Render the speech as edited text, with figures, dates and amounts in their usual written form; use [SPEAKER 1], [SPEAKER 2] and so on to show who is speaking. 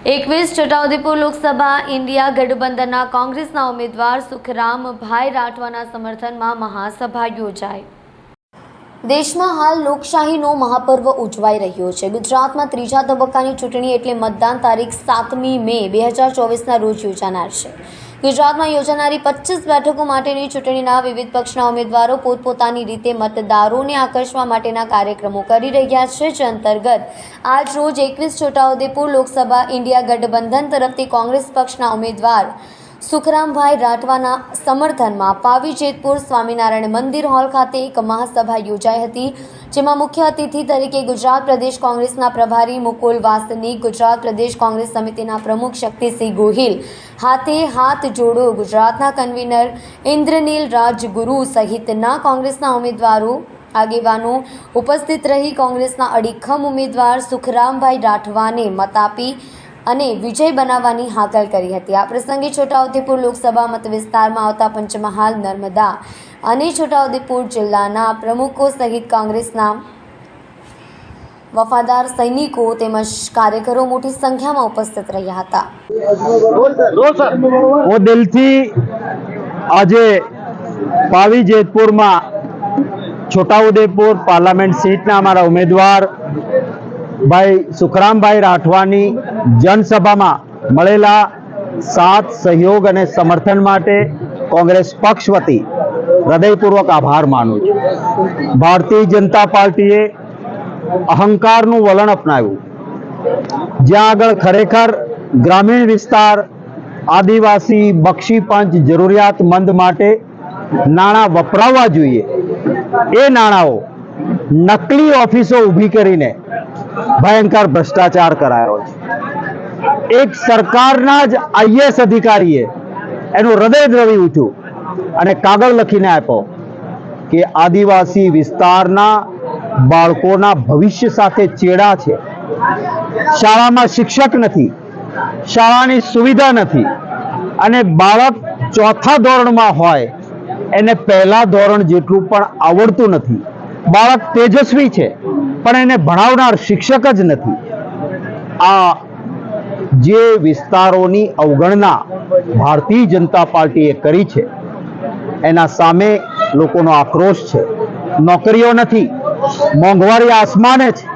[SPEAKER 1] 21 Chhota Udepur Lok Sabha India ગઠબંધનના કોંગ્રેસના ઉમેદવાર સુખરામભાઈ રાઠવાના સમર્થનમાં મહાસભા યોજાઈ। દેશમાં હાલ લોકશાહીનો મહાપર્વ ઉજવાઈ રહ્યો છે। ગુજરાતમાં ત્રીજા તબક્કાની ચૂંટણી એટલે મતદાન તારીખ 7મી મે 2024ના રોજ યોજાનાર છે। ગુજરાતમાં યોજાનારી 25 બેઠકો માટેની ચૂંટણીના વિવિધ પક્ષના ઉમેદવારો પોતપોતાની રીતે મતદારોને આકર્ષવા માટેના કાર્યક્રમો કરી રહ્યા છે। જે અંતર્ગત આજ રોજ 21 છોટાઉદેપુર લોકસભા ઇન્ડિયા ગઠબંધન તરફથી કોંગ્રેસ પક્ષના ઉમેદવાર સુખરામભાઈ રાઠવાના સમર્થનમાં પાવી જેતપુર સ્વામિનારાયણ મંદિર હોલ ખાતે એક મહાસભા યોજાઈ હતી। જેમાં મુખ્ય અતિથિ તરીકે ગુજરાત પ્રદેશ કોંગ્રેસના પ્રભારી મુકુલ વાસનિક, ગુજરાત પ્રદેશ કોંગ્રેસ સમિતિના પ્રમુખ શક્તિસિંહ ગોહિલ, હાથે હાથ જોડો ગુજરાતના કન્વીનર ઇન્દ્રનીલ રાજગુરુ સહિતના કોંગ્રેસના ઉમેદવારો આગેવાનો ઉપસ્થિત રહી કોંગ્રેસના અડીખમ ઉમેદવાર સુખરામભાઈ રાઠવાને મત આપી અને વિજય બનાવવાની હાકલ કરી હતી। આ પ્રસંગે છોટાઉદેપુર લોકસભા મત વિસ્તારમાં આવતા પંચમહાલ, નર્મદા અને છોટાઉદેપુર જિલ્લાના પ્રમુખો સહિત કોંગ્રેસના વફાદાર સૈનિકો તેમજ કાર્યકરો મોટી સંખ્યામાં ઉપસ્થિત રહ્યા હતા।
[SPEAKER 2] वो दिल थी આજે પાવી જેતપુરમાં છોટાઉદેપુર પાર્લામેન્ટ સીટના અમારા ઉમેદવાર ભાઈ સુખરામભાઈ રાઠવાની જનસભામાં મળેલા સાથ, સહયોગ અને સમર્થન માટે કોંગ્રેસ પક્ષ વતી હૃદયપૂર્વક આભાર માનું છું। ભારતીય જનતા પાર્ટીએ અહંકારનું વલણ અપનાવ્યું, જ્યાં આગળ ખરેખર ગ્રામીણ વિસ્તાર, આદિવાસી, બક્ષી પંચ જરૂરિયાતમંદ માટે નાણાં વપરાવવા જોઈએ, એ નાણાંઓ નકલી ઓફિસો ઊભી કરીને ભયંકર ભ્રષ્ટાચાર કરાયો છે। એક સરકારના જ આઈએએસ અધિકારીએ એનું હૃદય દ્રવી ઉઠ્યું અને કાગળ લખીને આપ્યો કે આદિવાસી વિસ્તારના બાળકોના ભવિષ્ય સાથે ચેડા છે, શાળામાં શિક્ષક નથી, શાળાની સુવિધા નથી અને બાળક ચોથા ધોરણમાં હોય એને પહેલા ધોરણ જેટલું પણ આવડતું નથી। બાળક તેજસ્વી છે પણ એને ભણાવનાર શિક્ષક જ નથી। આ જે વિસ્તારોની અવગણના ભારતીય જનતા પાર્ટીએ કરી છે એના સામે લોકોનો આક્રોશ છે। નોકરીઓ નથી, મોંઘવારી આસમાને છે,